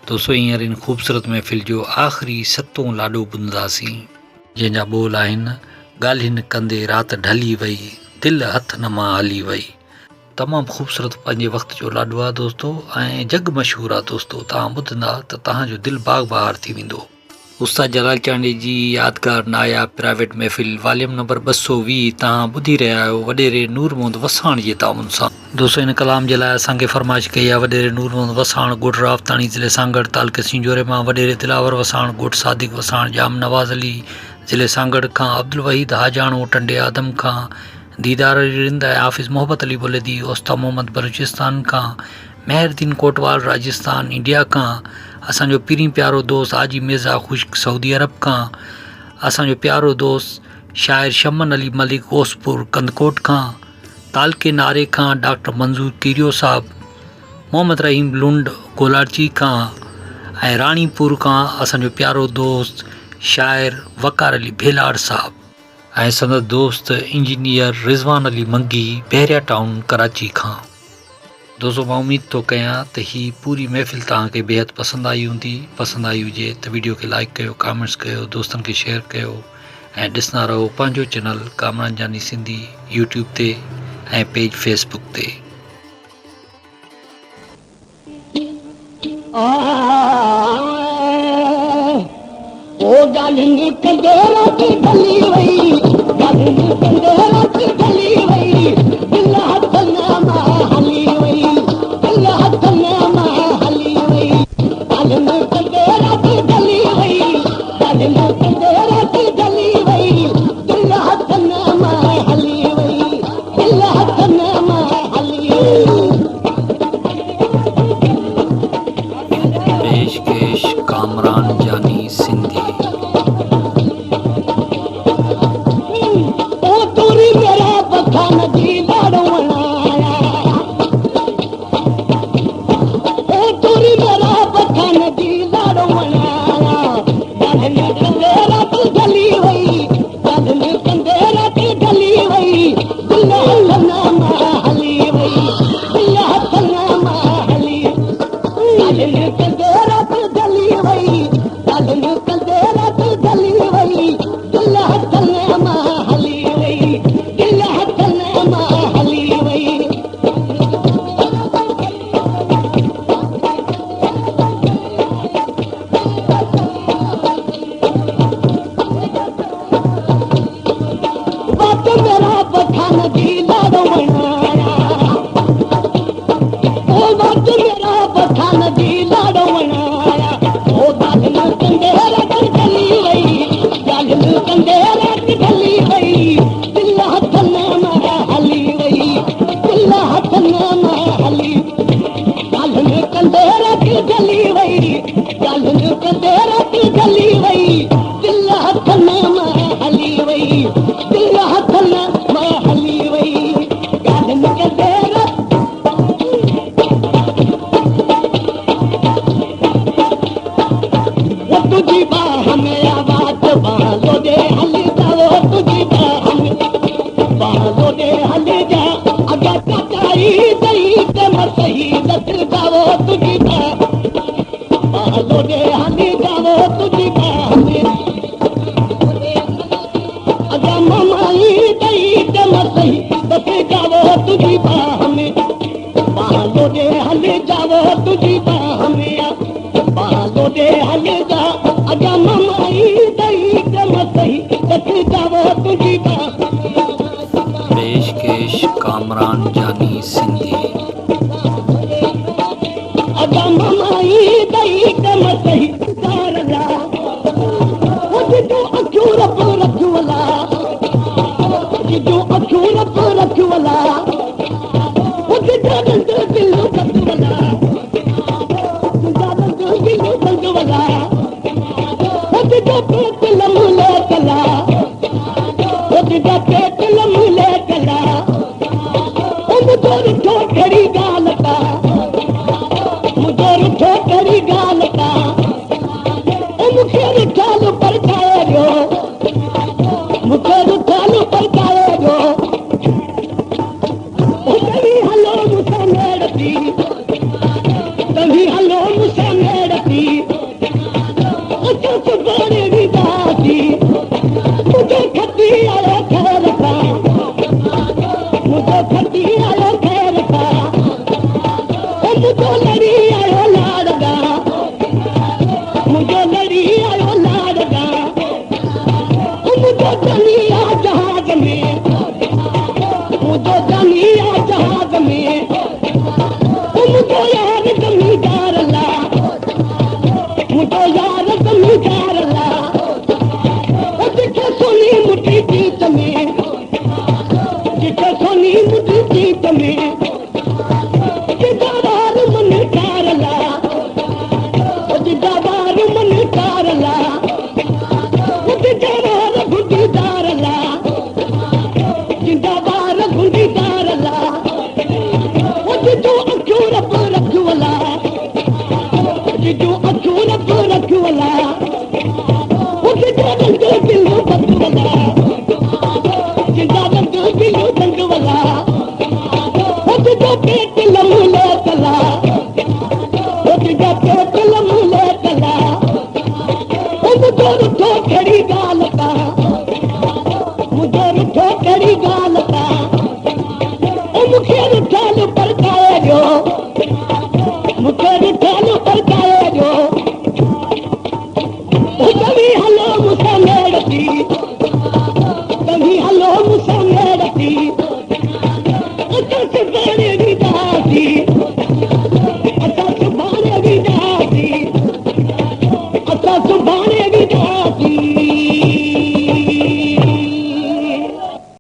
दोस्तों हींअर इन ख़ूबसूरत महफ़िल जो आख़िरी सतों लाॾो ॿुधंदासीं, जंहिंजा ॿोल आहिनि ॻाल्हियुनि कंदे राति ढली वई, दिलि हथ न मां हली वई। तमामु ख़ूबसूरत पंहिंजे वक़्त जो लाॾो आहे दोस्तो, ऐं जग मशहूरु आहे दोस्तो। तव्हां ॿुधंदा त तव्हांजो दिलि बाग बहार थी वेंदो। उस्ताद जलाल चांडी जी यादगार नायाब प्राइवेट महफ़िल वॉल्यूम नंबर 220 तव्हां ॿुधी रहिया आहियो वॾेरे नूर मोहम्मद वसाण जे ताउन सां। दोस्तो इन कलाम जे लाइ असांखे फरमाइश कई आहे वॾेरे नूर मोहम्मद वसाण ॻोठ रावताणी ज़िले सांगड़ तालुके सिंजोरे मां, वॾेरे दिलावर वसाण ॻोठ सादिक वसाण जाम नवाज़ अली ज़िले सांगड़ खां, अब्दुल वहीद हाजाणो टंडे आदम खां, दीदार रिंद ऐं हाफ़िज़ मोहब्बत अली बुलेदी ओस्ता मोहम्मद बलूचिस्तान खां, मेहरदीन कोटवाल राजस्थान इंडिया खां, असांजो पीरी प्यारो दोस्त हाजी मिर्ज़ा ख़ुश्क सऊदी अरब खां, असांजो प्यारो दोस्त शाइर शमन अली मलिक ओसपुर कंदकोट खां, तालके नारे खां डॉक्टर मंज़ूर कीरियो साहब, मोहम्मद रहीम लुंड गोलाची खां, ऐं राणीपुर खां असांजो प्यारो दोस्त शाइर वकार अली भेलाड़ साहब, ऐं संदसि दोस्त इंजीनियर रिज़वान अली मंगी बहरिया टाउन कराची खां। दोस्तों मां उम्मीद थो कयां त ही पूरी महफ़िल तव्हांखे बेहद पसंदि आई हूंदी। पसंदि आई हुजे त वीडियो खे लाइक कयो, कमेंट्स कयो, दोस्तनि खे शेयर कयो, ऐं ॾिसंदा रहो पंहिंजो चैनल कामरान जानी सिंधी यूट्यूब ते ऐं पेज फेसबुक ते। पेशकेश कामरान जानी सिंधी। पेशकेश कामरान जानी सिंधी। तभी हलो मुसा मेड़ती जो अखियूं रख रखवला रंग दिलो बदवला जिंदा रंग दिलो रंगवला जो पेट लमूले कला जो पेट लमूले कला मुझे रुठो कड़ी गाल का मुझे रुठो कड़ी गाल का मुखे रुठो पर जो